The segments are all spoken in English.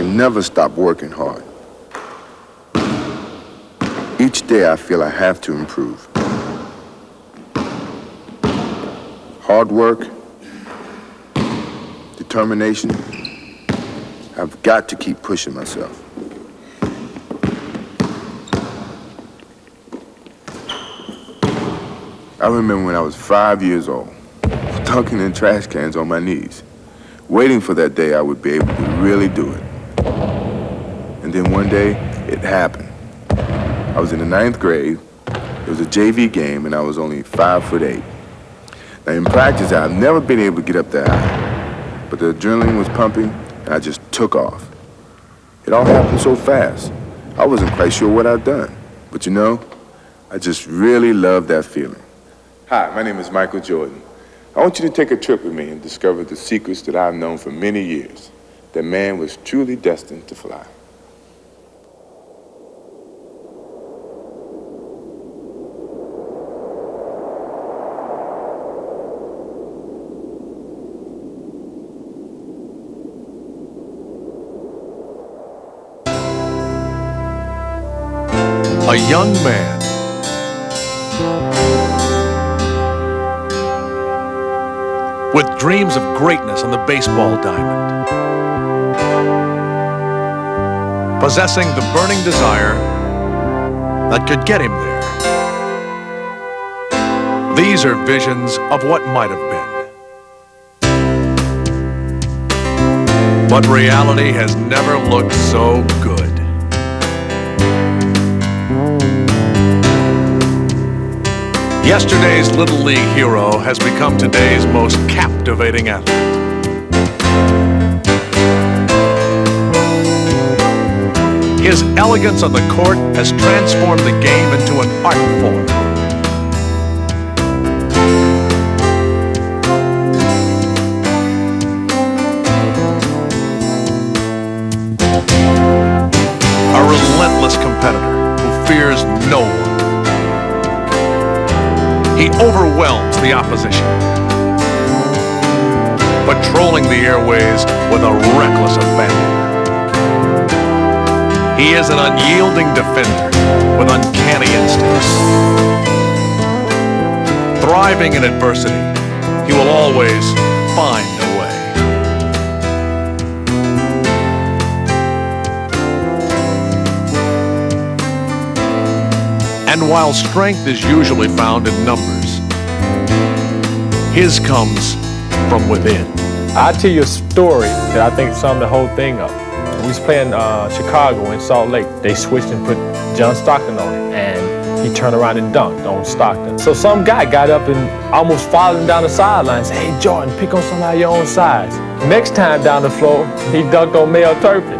can never stop working hard. Each day I feel I have to improve. Hard work, determination. I've got to keep pushing myself. I remember when I was 5 years old, dunking in trash cans on my knees, waiting for that day I would be able to really do it. And then one day, it happened. I was in the 9th grade, it was a JV game, and I was only 5'8". Now in practice, I've never been able to get up that high, but the adrenaline was pumping, and I just took off. It all happened so fast, I wasn't quite sure what I'd done. But you know, I just really loved that feeling. Hi, my name is Michael Jordan. I want you to take a trip with me and discover the secrets that I've known for many years, that man was truly destined to fly. A young man with dreams of greatness on the baseball diamond, possessing the burning desire that could get him there. These are visions of what might have been. But reality has never looked so good. Yesterday's Little League hero has become today's most captivating athlete. His elegance on the court has transformed the game into an art form. A relentless competitor who fears no one. He overwhelms the opposition, patrolling the airways with a reckless abandon. He is an unyielding defender with uncanny instincts. Thriving in adversity, he will always find a way. And while strength is usually found in numbers, his comes from within. I'll tell you a story that I think summed the whole thing up. We was playing Chicago in Salt Lake. They switched and put John Stockton on it, and he turned around and dunked on Stockton. So some guy got up and almost followed him down the sideline and said, "Hey, Jordan, pick on somebody your own size." Next time down the floor, he dunked on Mel Turpin.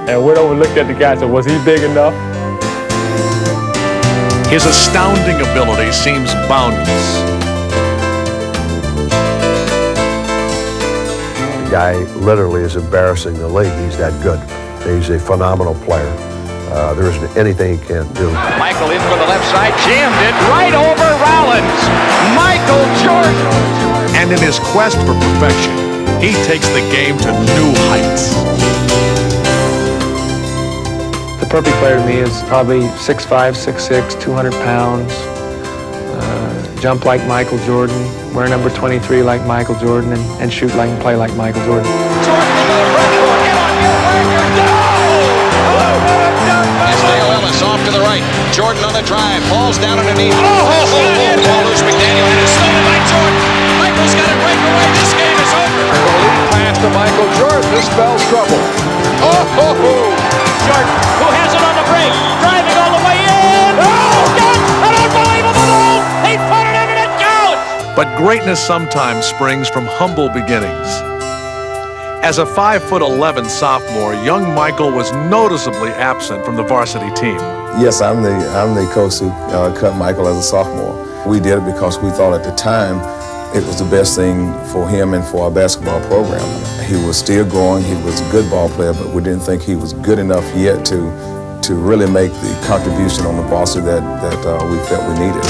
And went over and looked at the guy and said, "Was he big enough?" His astounding ability seems boundless. The guy literally is embarrassing the league. He's that good. He's a phenomenal player. There isn't anything he can't do. Michael in from the left side, jammed it right over Rollins. Michael Jordan. And in his quest for perfection, he takes the game to new heights. The perfect player to me is probably 6'5", 6'6", 200 pounds, jump like Michael Jordan, wear number 23 like Michael Jordan, and shoot like and play like Michael Jordan. Jordan into the front court, get on your record, no! As Dale Ellis off to the right, Jordan on the drive, falls down underneath. Ball loose, McDaniel, and it's stolen by Jordan. Michael's got it break away, this game is over. Pass to Michael Jordan, this spells trouble. Jordan, who has it on the break, driving all the way in. Oh, got an unbelievable move. He put it in and it counts. But greatness sometimes springs from humble beginnings. As a 5'11" sophomore, young Michael was noticeably absent from the varsity team. Yes, I'm the coach who cut Michael as a sophomore. We did it because we thought at the time it was the best thing for him and for our basketball program. He was still growing, he was a good ball player, but we didn't think he was good enough yet to really make the contribution on the varsity that we felt we needed.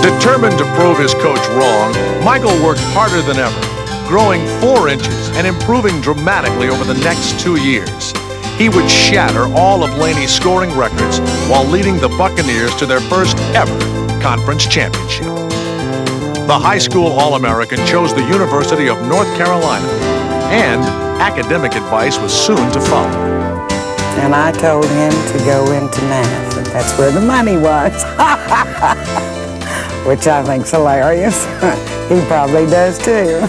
Determined to prove his coach wrong, Michael worked harder than ever, growing 4 inches and improving dramatically over the next 2 years. He would shatter all of Laney's scoring records while leading the Buccaneers to their first ever conference championship. The high school All-American chose the University of North Carolina, and academic advice was soon to follow. And I told him to go into math, and that's where the money was, which I think's hilarious. He probably does too.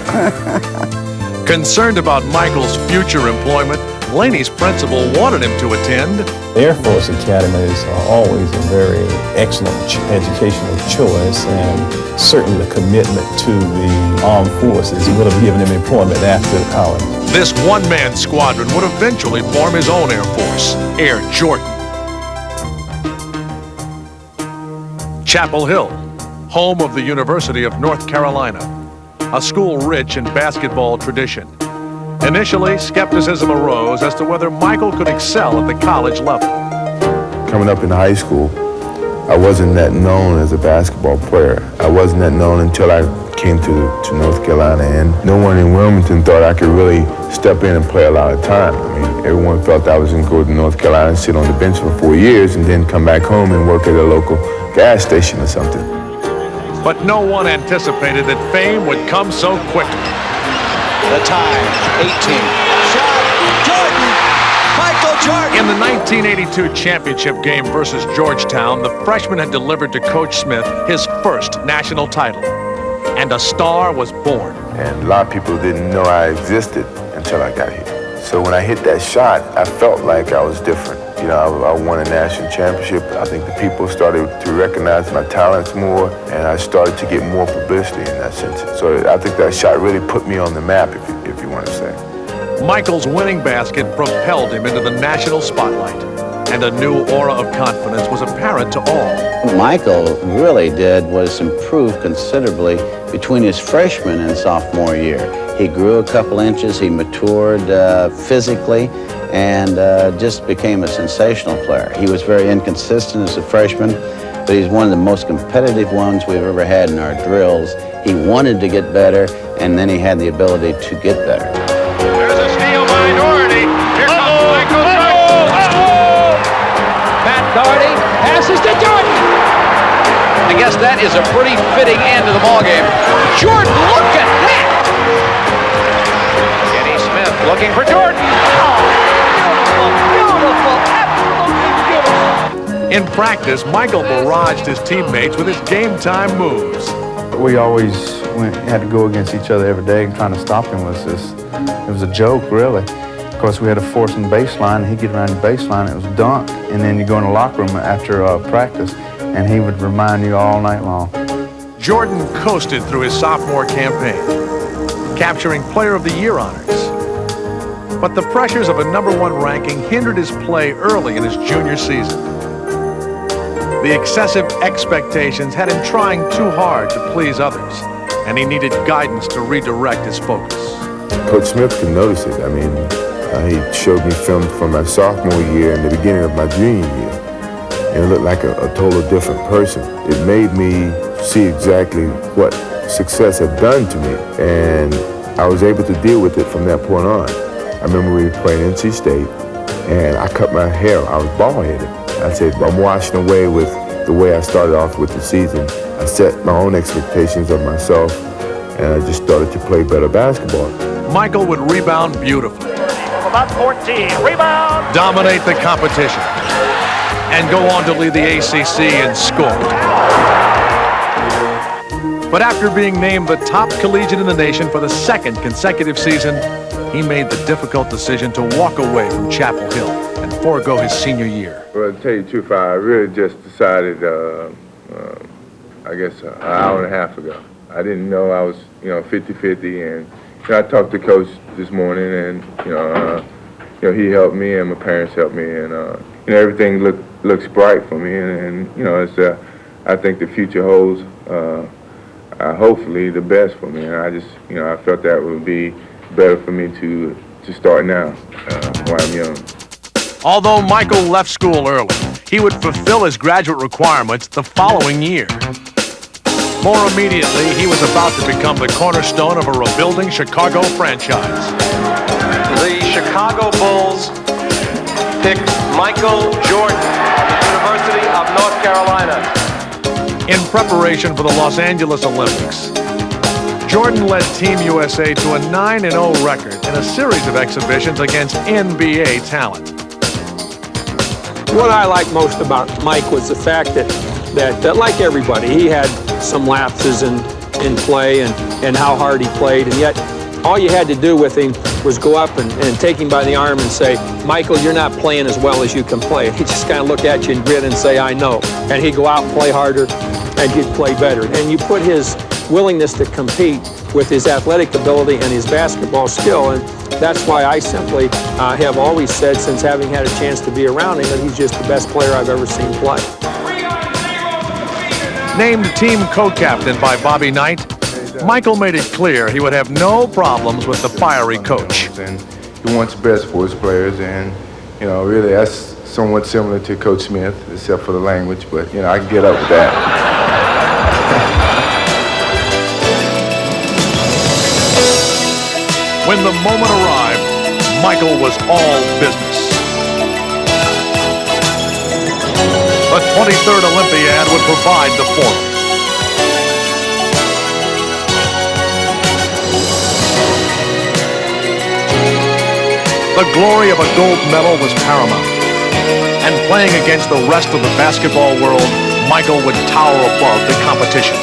Concerned about Michael's future employment, Laney's principal wanted him to attend the Air Force Academy is always a very excellent educational choice, and certainly the commitment to the armed forces would have given him employment after college. This one-man squadron would eventually form his own Air Force, Air Jordan. Chapel Hill, home of the University of North Carolina, a school rich in basketball tradition. Initially, skepticism arose as to whether Michael could excel at the college level. Coming up in high school, I wasn't that known as a basketball player. I wasn't that known until I came to North Carolina, and no one in Wilmington thought I could really step in and play a lot of time. I mean, everyone felt I was going to go to North Carolina and sit on the bench for 4 years and then come back home and work at a local gas station or something. But no one anticipated that fame would come so quickly. The tie, 18. Shot, Jordan! Michael Jordan! In the 1982 championship game versus Georgetown, the freshman had delivered to Coach Smith his first national title. And a star was born. And a lot of people didn't know I existed until I got here. So when I hit that shot, I felt like I was different. You know, I won a national championship. I think the people started to recognize my talents more, and I started to get more publicity in that sense. So I think that shot really put me on the map, if you want to say. Michael's winning basket propelled him into the national spotlight, and a new aura of confidence was apparent to all. What Michael really did was improve considerably between his freshman and sophomore year. He grew a couple inches, he matured physically, and just became a sensational player. He was very inconsistent as a freshman, but he's one of the most competitive ones we've ever had in our drills. He wanted to get better, and then he had the ability to get better. There's a steal by Doherty. Here comes Michael Jordan. Matt Doherty passes to Jordan. I guess that is a pretty fitting end to the ballgame. Jordan, look at that! Kenny Smith looking for Jordan. In practice, Michael barraged his teammates with his game-time moves. We always had to go against each other every day, and trying to stop him it was a joke, really. Of course, we had to force him baseline. He'd get around the baseline, it was dunk, and then you go in the locker room after practice, and he would remind you all night long. Jordan coasted through his sophomore campaign, capturing Player of the Year honors. But the pressures of a #1 ranking hindered his play early in his junior season. The excessive expectations had him trying too hard to please others, and he needed guidance to redirect his focus. Coach Smith could notice it. I mean, he showed me film from my sophomore year and the beginning of my junior year, and it looked like a total different person. It made me see exactly what success had done to me, and I was able to deal with it from that point on. I remember we were playing NC State, and I cut my hair. I was bald-headed. I said, I'm washing away with the way I started off with the season. I set my own expectations of myself, and I just started to play better basketball. Michael would rebound beautifully. About 14. Rebound. Dominate the competition, and go on to lead the ACC in scoring. But after being named the top collegiate in the nation for the 2nd consecutive season, he made the difficult decision to walk away from Chapel Hill and forego his senior year. Well, to tell you the truth, I really just decided, I guess, an hour and a half ago. I didn't know I was, 50-50, and I talked to Coach this morning, and he helped me, and my parents helped me, and everything looks bright for me, and it's I think the future holds, hopefully, the best for me, and I just, I felt that would be better for me to start now while I'm young. Although Michael left school early, he would fulfill his graduate requirements the following year. More immediately, he was about to become the cornerstone of a rebuilding Chicago franchise. The Chicago Bulls picked Michael Jordan of the University of North Carolina. In preparation for the Los Angeles Olympics, Jordan led Team USA to a 9-0 record in a series of exhibitions against NBA talent. What I liked most about Mike was the fact that like everybody, he had some lapses in play and how hard he played, and yet all you had to do with him was go up and take him by the arm and say, Michael, you're not playing as well as you can play. He'd just kind of look at you and grin and say, I know. And he'd go out and play harder, and he'd play better. And you put his willingness to compete with his athletic ability and his basketball skill, and that's why I simply have always said, since having had a chance to be around him, that he's just the best player I've ever seen play. Named team co-captain by Bobby Knight, Michael made it clear he would have no problems with the fiery coach. And he wants the best for his players, and, you know, really that's somewhat similar to Coach Smith, except for the language, but, you know, I can get up with that. When the moment arrived, Michael was all business. The 23rd Olympiad would provide the forum. The glory of a gold medal was paramount. And playing against the rest of the basketball world, Michael would tower above the competition.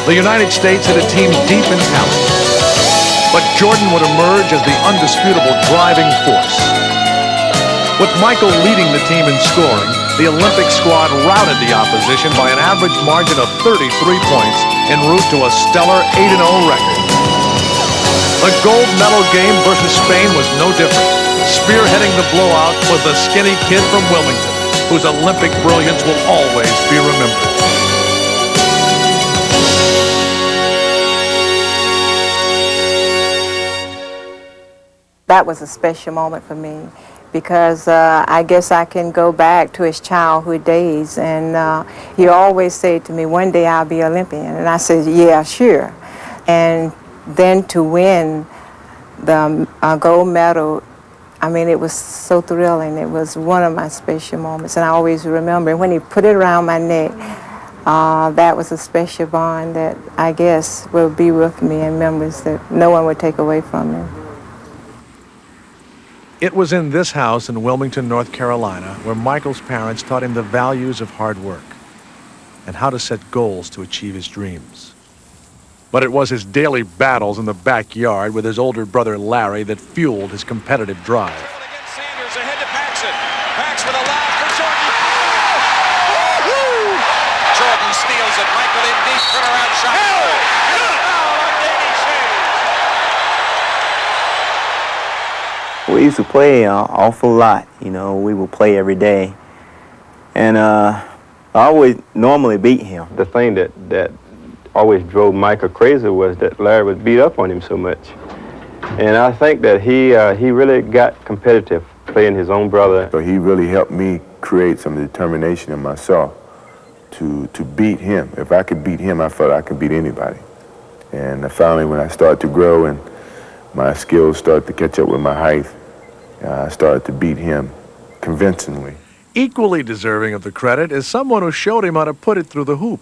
The United States had a team deep in talent, but Jordan would emerge as the undisputable driving force. With Michael leading the team in scoring, the Olympic squad routed the opposition by an average margin of 33 points en route to a stellar 8-0 record. The gold medal game versus Spain was no different. Spearheading the blowout was the skinny kid from Wilmington, whose Olympic brilliance will always be remembered. That was a special moment for me, because I guess I can go back to his childhood days, and he always said to me, one day I'll be Olympian, and I said, yeah, sure. And then to win the gold medal, I mean, it was so thrilling. It was one of my special moments, and I always remember when he put it around my neck. That was a special bond that I guess will be with me in memories that no one would take away from me. It was in this house in Wilmington, North Carolina, where Michael's parents taught him the values of hard work and how to set goals to achieve his dreams. But it was his daily battles in the backyard with his older brother Larry that fueled his competitive drive. Sanders ahead to Paxson. Pax with a lob for Jordan. Jordan steals it. Michael in deep. Turnaround shot. We used to play an awful lot. You know, we would play every day. And I always normally beat him. The thing that always drove Michael crazy was that Larry would beat up on him so much. And I think that he really got competitive playing his own brother. So he really helped me create some determination in myself to beat him. If I could beat him, I felt I could beat anybody. And finally, when I started to grow and my skills started to catch up with my height, I started to beat him convincingly. Equally deserving of the credit is someone who showed him how to put it through the hoop.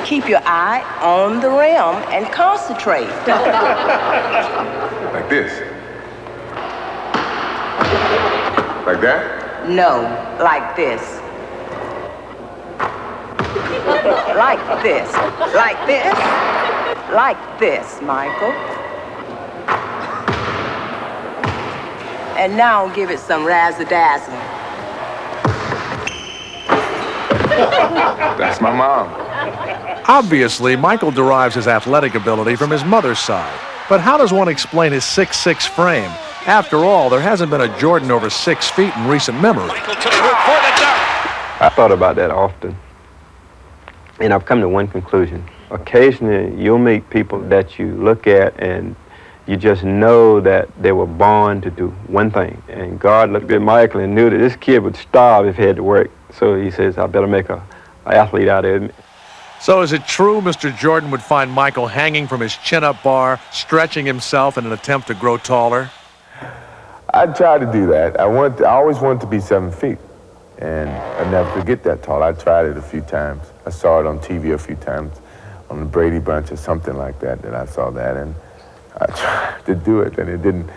Keep your eye on the rim and concentrate. Like this? Like that? No, like this. Like this. Like this. Like this, Michael. And now give it some razzle-dazzle. That's my mom. Obviously, Michael derives his athletic ability from his mother's side. But how does one explain his 6'6" frame? After all, there hasn't been a Jordan over 6 feet in recent memory. I thought about that often. And I've come to one conclusion. Occasionally, you'll meet people that you look at and you just know that they were born to do one thing. And God looked at Michael and knew that this kid would starve if he had to work. So he says, I better make an athlete out of him. So is it true Mr. Jordan would find Michael hanging from his chin-up bar, stretching himself in an attempt to grow taller? I tried to do that. I always wanted to be 7 feet, and I never could get that tall. I tried it a few times. I saw it on TV a few times, on the Brady Bunch or something like that, I saw that, and I tried to do it, and it didn't.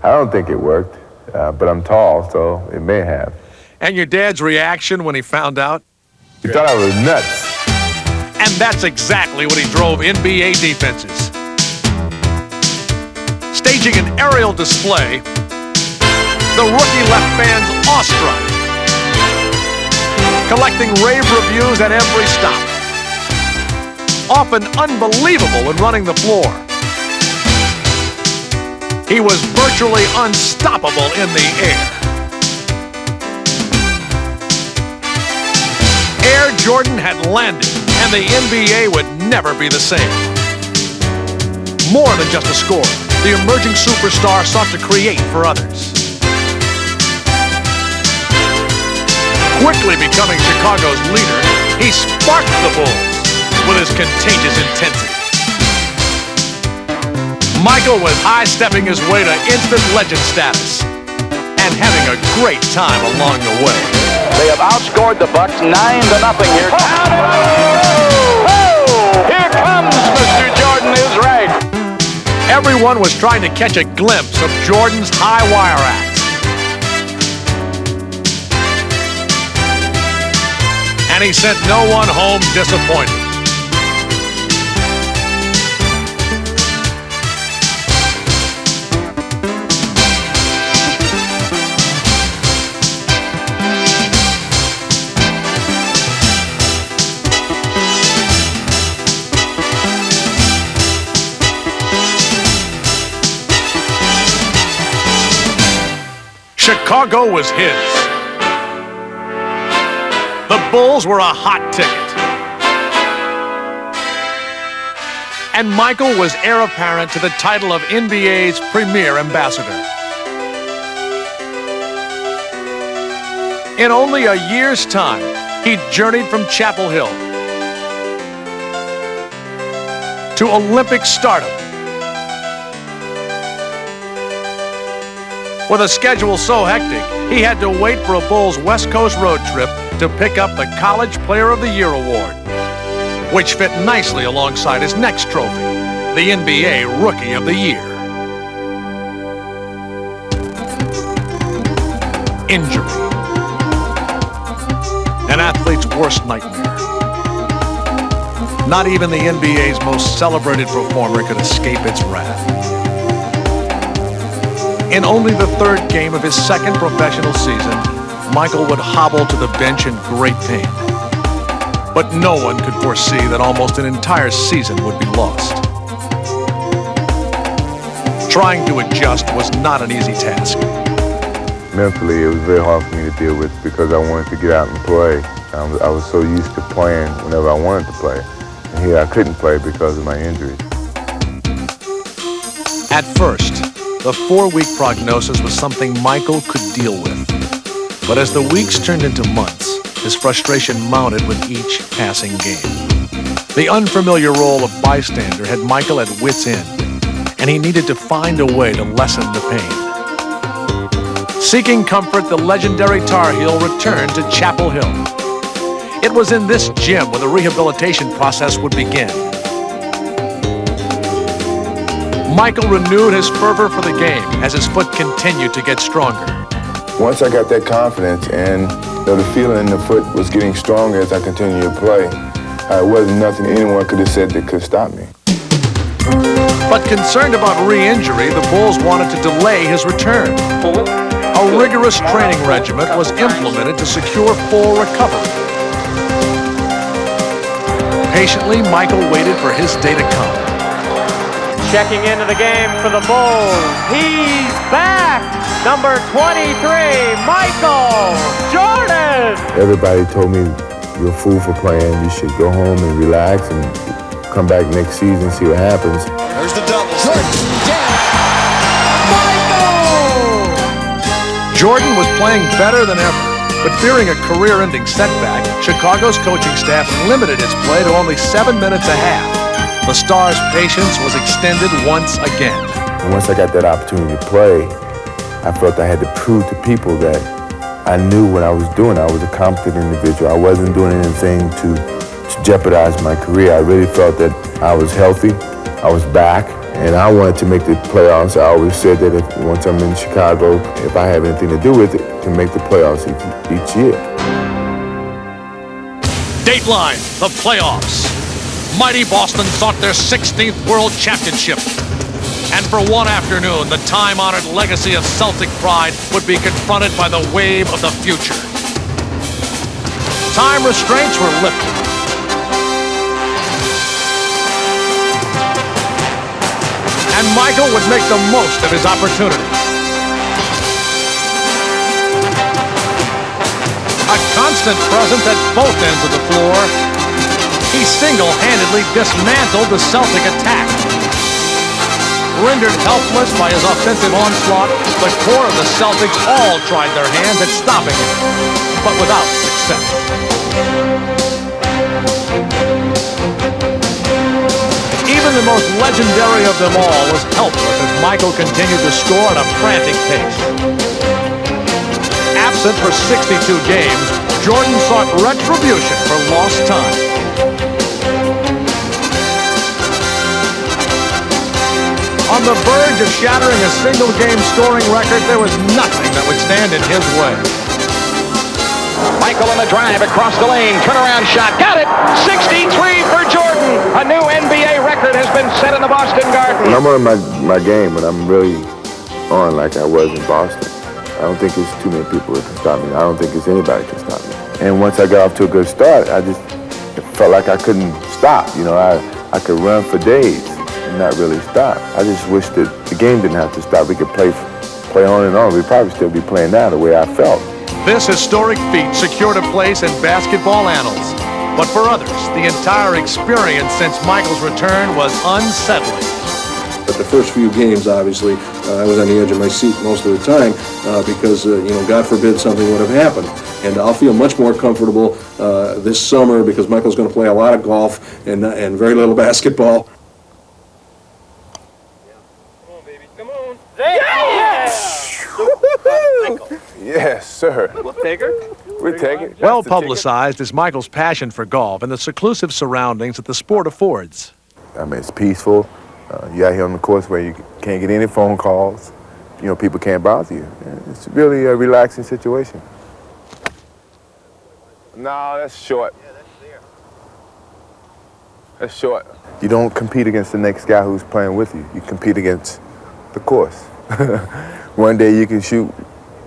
I don't think it worked, but I'm tall, so it may have. And your dad's reaction when he found out? He thought I was nuts. And that's exactly what he drove NBA defenses. Staging an aerial display, the rookie left fans awestruck, collecting rave reviews at every stop, often unbelievable when running the floor. He was virtually unstoppable in the air. Air Jordan had landed, and the NBA would never be the same. More than just a scorer, the emerging superstar sought to create for others. Quickly becoming Chicago's leader, he sparked the Bulls with his contagious intensity. Michael was high-stepping his way to instant legend status and having a great time along the way. They have outscored the Bucks 9-0 here. Here comes Mr. Jordan is right. Everyone was trying to catch a glimpse of Jordan's high wire act. And he sent no one home disappointed. Chicago was his. The Bulls were a hot ticket. And Michael was heir apparent to the title of NBA's premier ambassador. In only a year's time, he journeyed from Chapel Hill to Olympic stardom. With a schedule so hectic, he had to wait for a Bulls West Coast road trip to pick up the College Player of the Year award, which fit nicely alongside his next trophy, the NBA Rookie of the Year. Injury. An athlete's worst nightmare. Not even the NBA's most celebrated performer could escape its wrath. In only the third game of his second professional season, Michael would hobble to the bench in great pain. But no one could foresee that almost an entire season would be lost. Trying to adjust was not an easy task. Mentally, it was very hard for me to deal with because I wanted to get out and play. I was so used to playing whenever I wanted to play. And here I couldn't play because of my injuries. At first, the 4-week prognosis was something Michael could deal with. But as the weeks turned into months, his frustration mounted with each passing game. The unfamiliar role of bystander had Michael at wit's end, and he needed to find a way to lessen the pain. Seeking comfort, the legendary Tar Heel returned to Chapel Hill. It was in this gym where the rehabilitation process would begin. Michael renewed his fervor for the game as his foot continued to get stronger. Once I got that confidence and the feeling in the foot was getting stronger as I continued to play, it wasn't nothing anyone could have said that could stop me. But concerned about re-injury, the Bulls wanted to delay his return. A rigorous training regimen was implemented to secure full recovery. Patiently, Michael waited for his day to come. Checking into the game for the Bulls. He's back! Number 23, Michael Jordan! Everybody told me, you're a fool for playing. You should go home and relax and come back next season and see what happens. There's the double. Jordan was playing better than ever. But fearing a career-ending setback, Chicago's coaching staff limited his play to only 7 minutes a half. The Star's patience was extended once again. And once I got that opportunity to play, I felt I had to prove to people that I knew what I was doing. I was a competent individual. I wasn't doing anything to jeopardize my career. I really felt that I was healthy, I was back, and I wanted to make the playoffs. I always said that once I'm in Chicago, if I have anything to do with it, to make the playoffs each year. Dateline, the playoffs. Mighty Boston sought their 16th World Championship. And for one afternoon, the time-honored legacy of Celtic pride would be confronted by the wave of the future. Time restraints were lifted. And Michael would make the most of his opportunity. A constant presence at both ends of the floor, he single-handedly dismantled the Celtic attack. Rendered helpless by his offensive onslaught, the core of the Celtics all tried their hands at stopping him, but without success. Even the most legendary of them all was helpless as Michael continued to score at a frantic pace. Absent for 62 games, Jordan sought retribution for lost time. On the verge of shattering a single-game scoring record, there was nothing that would stand in his way. Michael on the drive across the lane, turnaround shot, got it! 63 for Jordan! A new NBA record has been set in the Boston Garden. When I'm on my game, when I'm really on like I was in Boston, I don't think there's too many people that can stop me. I don't think there's anybody can stop me. And once I got off to a good start, I just felt like I couldn't stop. You know, I could run for days and not really stop. I just wish that the game didn't have to stop. We could play on and on. We'd probably still be playing now the way I felt. This historic feat secured a place in basketball annals. But for others, the entire experience since Michael's return was unsettling. But the first few games, obviously, I was on the edge of my seat most of the time because, God forbid something would have happened. And I'll feel much more comfortable this summer because Michael's going to play a lot of golf and very little basketball. Yes, sir. We'll take her. We take it. Well publicized is Michael's passion for golf and the seclusive surroundings that the sport affords. I mean, it's peaceful. You're out here on the course where you can't get any phone calls. You know, people can't bother you. It's really a relaxing situation. No, that's short. Yeah, that's there. That's short. You don't compete against the next guy who's playing with you. You compete against the course. One day you can shoot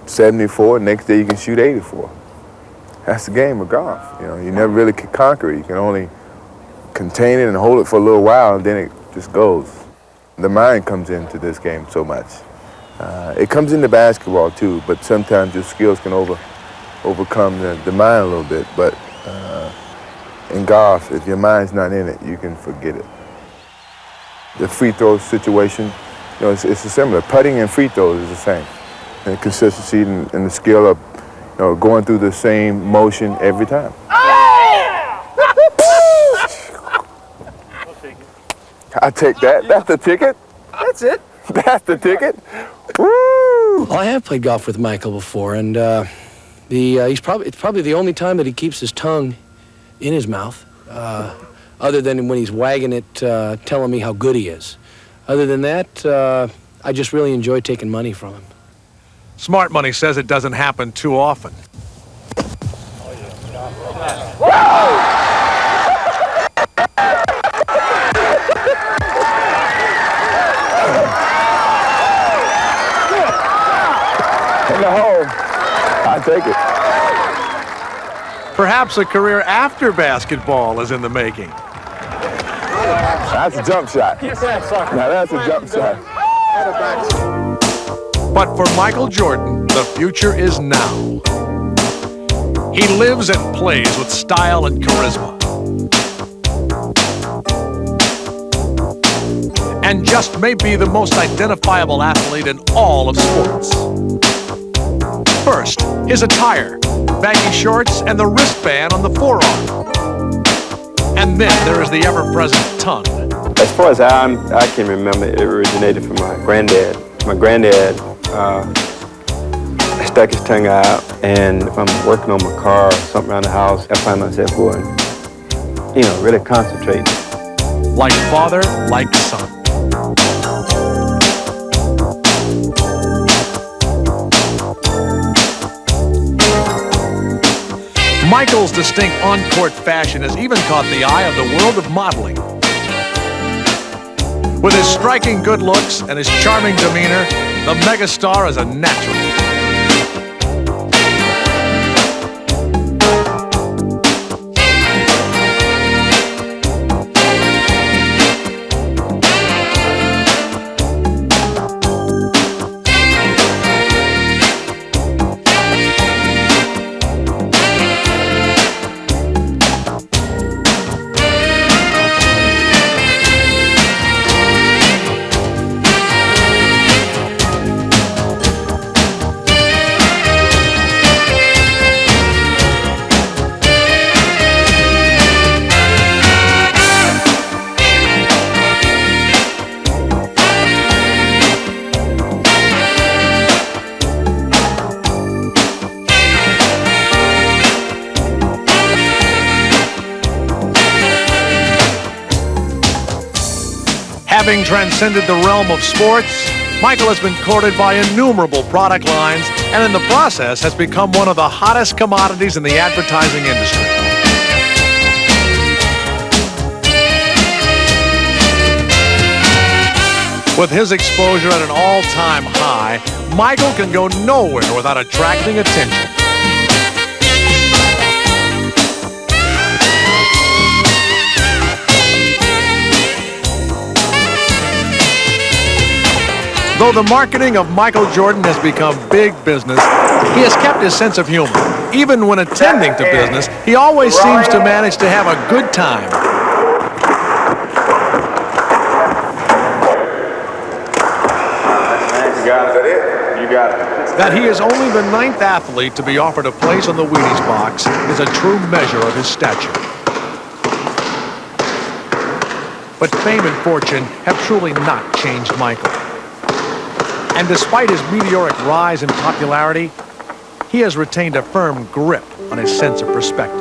74, next day you can shoot 84. That's the game of golf. You know, you never really can conquer it. You can only contain it and hold it for a little while, and then it just goes. The mind comes into this game so much. It comes into basketball too, but sometimes your skills can overcome the mind a little bit. But in golf, if your mind's not in it, you can forget it. The free throw situation, you know, it's similar. Putting and free throws is the same. And consistency and the skill of, you know, going through the same motion every time. I take that. That's the ticket. That's it. That's the ticket. Woo! Well, I have played golf with Michael before, and it's probably the only time that he keeps his tongue in his mouth, other than when he's wagging it, telling me how good he is. Other than that, I just really enjoy taking money from him. Smart money says it doesn't happen too often. In the hole. I take it. Perhaps a career after basketball is in the making. That's a jump shot. Now that's a jump shot. But for Michael Jordan, the future is now. He lives and plays with style and charisma. And just may be the most identifiable athlete in all of sports. First, his attire, baggy shorts, and the wristband on the forearm. And then there is the ever-present tongue. As far as I can remember, it originated from my granddad. My granddad stuck his tongue out, and if I'm working on my car or something around the house, I find myself going, really concentrating. Like father, like son. Michael's distinct on-court fashion has even caught the eye of the world of modeling. With his striking good looks and his charming demeanor, the megastar is a natural. Having transcended the realm of sports, Michael has been courted by innumerable product lines and in the process has become one of the hottest commodities in the advertising industry. With his exposure at an all-time high, Michael can go nowhere without attracting attention. Though the marketing of Michael Jordan has become big business, he has kept his sense of humor. Even when attending to business, he always seems to manage to have a good time. You got it. You got it. That he is only the 9th athlete to be offered a place on the Wheaties box is a true measure of his stature. But fame and fortune have truly not changed Michael. And despite his meteoric rise in popularity, he has retained a firm grip on his sense of perspective.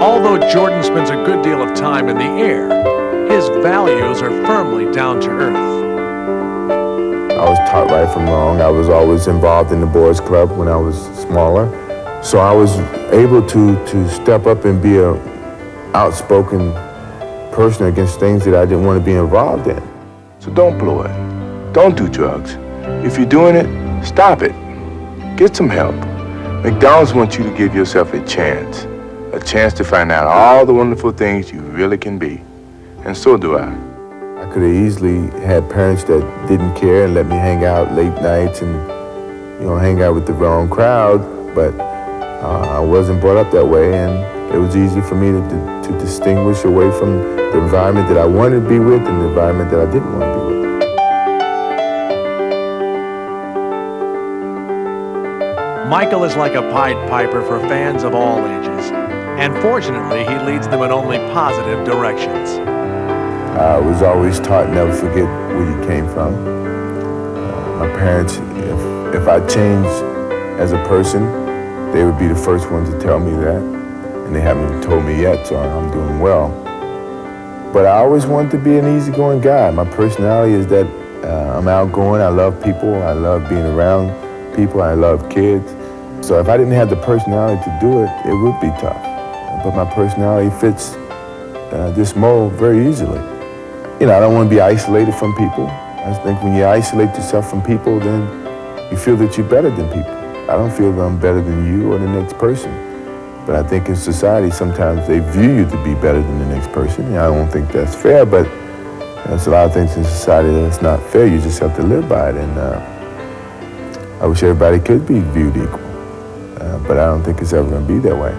Although Jordan spends a good deal of time in the air, his values are firmly down to earth. I was taught right from wrong. I was always involved in the boys' club when I was smaller. So I was able to step up and be an outspoken person against things that I didn't want to be involved in. So don't blow it. Don't do drugs. If you're doing it, stop it. Get some help. McDonald's wants you to give yourself a chance to find out all the wonderful things you really can be. And so do I. I could have easily had parents that didn't care and let me hang out late nights and, hang out with the wrong crowd, but I wasn't brought up that way, and it was easy for me to distinguish away from the environment that I wanted to be with and the environment that I didn't want to be with. Michael is like a Pied Piper for fans of all ages, and fortunately, he leads them in only positive directions. I was always taught never forget where you came from. My parents, if I changed as a person, they would be the first ones to tell me that, and they haven't told me yet, so I'm doing well. But I always wanted to be an easygoing guy. My personality is that I'm outgoing, I love people, I love being around people, I love kids. So if I didn't have the personality to do it, it would be tough. But my personality fits this mold very easily. I don't want to be isolated from people. I think when you isolate yourself from people, then you feel that you're better than people. I don't feel that I'm better than you or the next person. But I think in society, sometimes they view you to be better than the next person. And I don't think that's fair, but there's a lot of things in society that's not fair. You just have to live by it. And I wish everybody could be viewed equal. But I don't think it's ever going to be that way.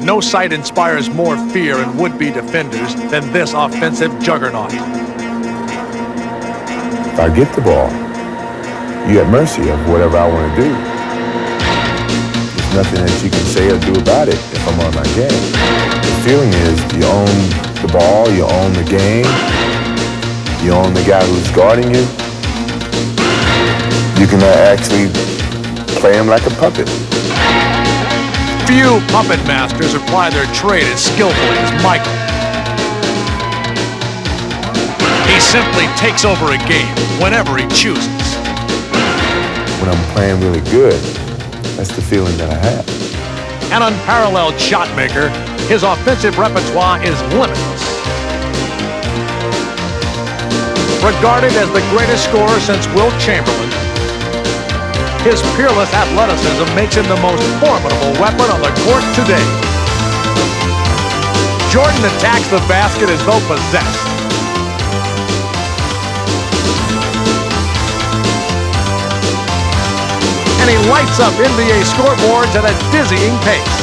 No sight inspires more fear in would-be defenders than this offensive juggernaut. If I get the ball, you're at mercy of whatever I want to do. There's nothing that you can say or do about it if I'm on my game. The feeling is you own the ball, you own the game, you own the guy who's guarding you. You can actually play him like a puppet. Few puppet masters apply their trade as skillfully as Michael. He simply takes over a game whenever he chooses. When I'm playing really good, that's the feeling that I have. An unparalleled shot maker, his offensive repertoire is limitless. Regarded as the greatest scorer since Wilt Chamberlain, his peerless athleticism makes him the most formidable weapon on the court today. Jordan attacks the basket as though possessed. And he lights up NBA scoreboards at a dizzying pace.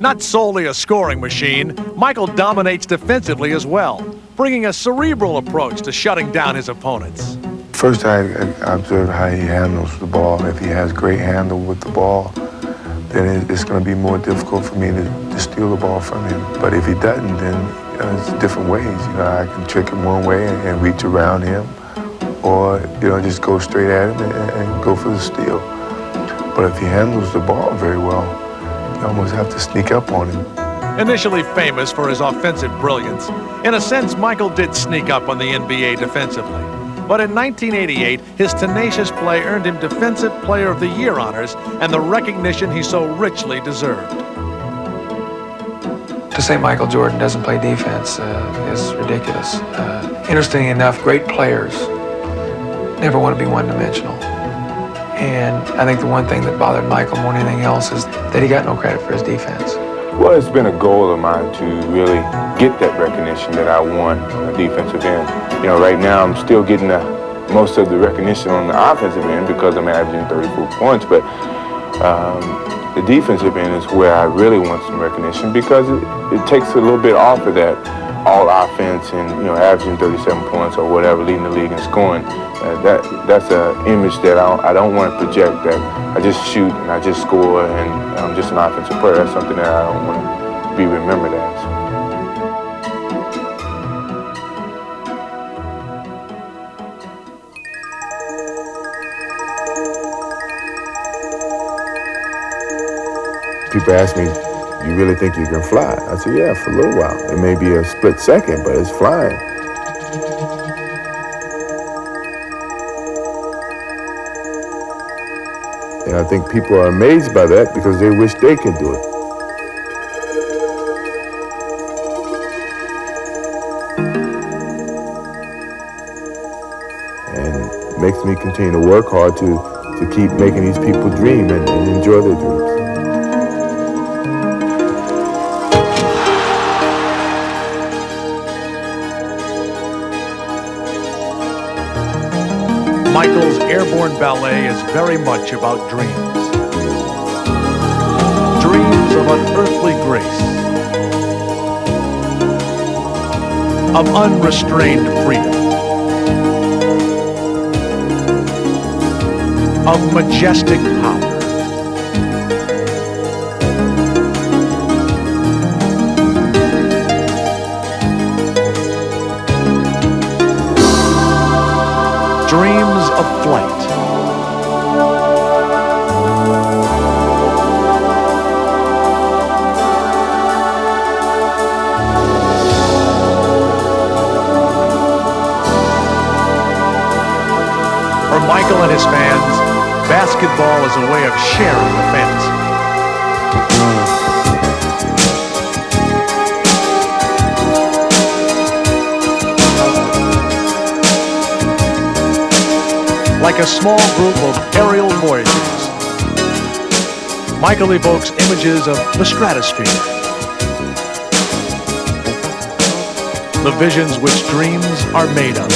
Not solely a scoring machine, Michael dominates defensively as well, bringing a cerebral approach to shutting down his opponents. First, I observe how he handles the ball. If he has great handle with the ball, then it's going to be more difficult for me to steal the ball from him. But if he doesn't, then it's different ways. I can trick him one way and reach around him, or just go straight at him and go for the steal. But if he handles the ball very well, you almost have to sneak up on him. Initially famous for his offensive brilliance, in a sense, Michael did sneak up on the NBA defensively. But in 1988, his tenacious play earned him Defensive Player of the Year honors and the recognition he so richly deserved. To say Michael Jordan doesn't play defense is ridiculous. Interestingly enough, great players never want to be one-dimensional. And I think the one thing that bothered Michael more than anything else is that he got no credit for his defense. Well, it's been a goal of mine to really get that recognition that I won on the defensive end. Right now I'm still getting most of the recognition on the offensive end because I'm averaging 34 points, but the defensive end is where I really want some recognition because it takes a little bit off of that all offense and averaging 37 points or whatever, leading the league in scoring. That's an image that I don't want to project, that I just shoot and I just score and I'm just an offensive player. That's something that I don't want to be remembered as. People ask me, you really think you can fly? I say, yeah, for a little while. It may be a split second, but it's flying. And I think people are amazed by that because they wish they could do it. And it makes me continue to work hard to keep making these people dream and enjoy their dreams. Michael's airborne ballet is very much about dreams. Dreams of unearthly grace. of unrestrained freedom, of majestic power. Dreams of flight. For Michael and his fans, basketball is a way of sharing the fantasy. Like a small group of aerial voyagers, Michael evokes images of the stratosphere, the visions which dreams are made of.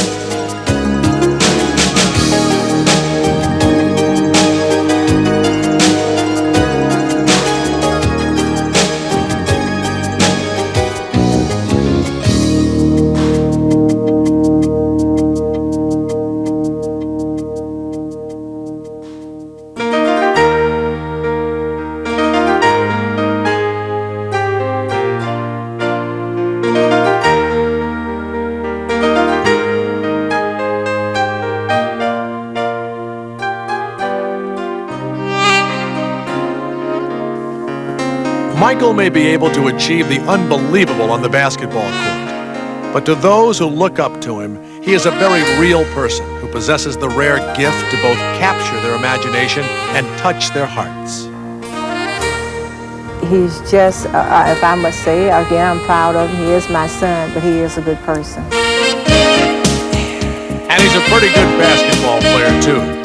Michael may be able to achieve the unbelievable on the basketball court, but to those who look up to him, he is a very real person who possesses the rare gift to both capture their imagination and touch their hearts. He's just, if I must say, again, I'm proud of him. He is my son, but he is a good person. And he's a pretty good basketball player, too.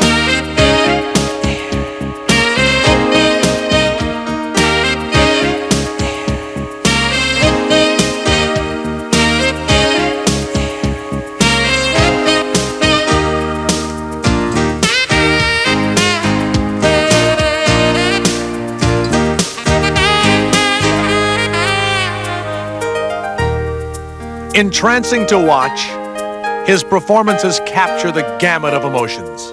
Entrancing to watch, his performances capture the gamut of emotions.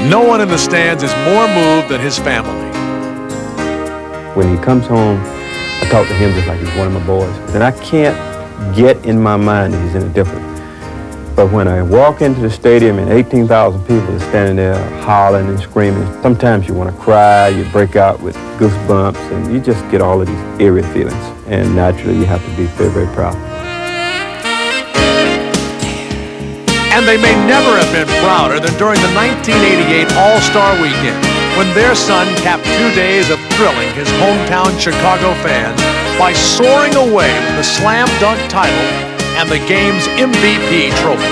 No one in the stands is more moved than his family. When he comes home, I talk to him just like he's one of my boys. And I can't get in my mind that he's any different. But when I walk into the stadium and 18,000 people are standing there hollering and screaming, sometimes you want to cry, you break out with goosebumps, and you just get all of these eerie feelings. And naturally, you have to be very, very proud. And they may never have been prouder than during the 1988 All-Star Weekend, when their son capped 2 days of thrilling his hometown Chicago fans by soaring away with the slam dunk title and the game's MVP trophy.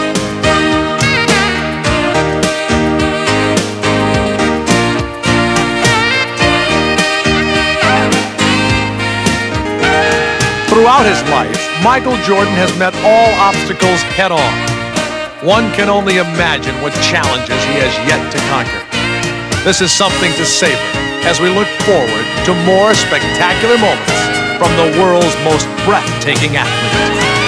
Throughout his life, Michael Jordan has met all obstacles head-on. One can only imagine what challenges he has yet to conquer. This is something to savor as we look forward to more spectacular moments from the world's most breathtaking athlete.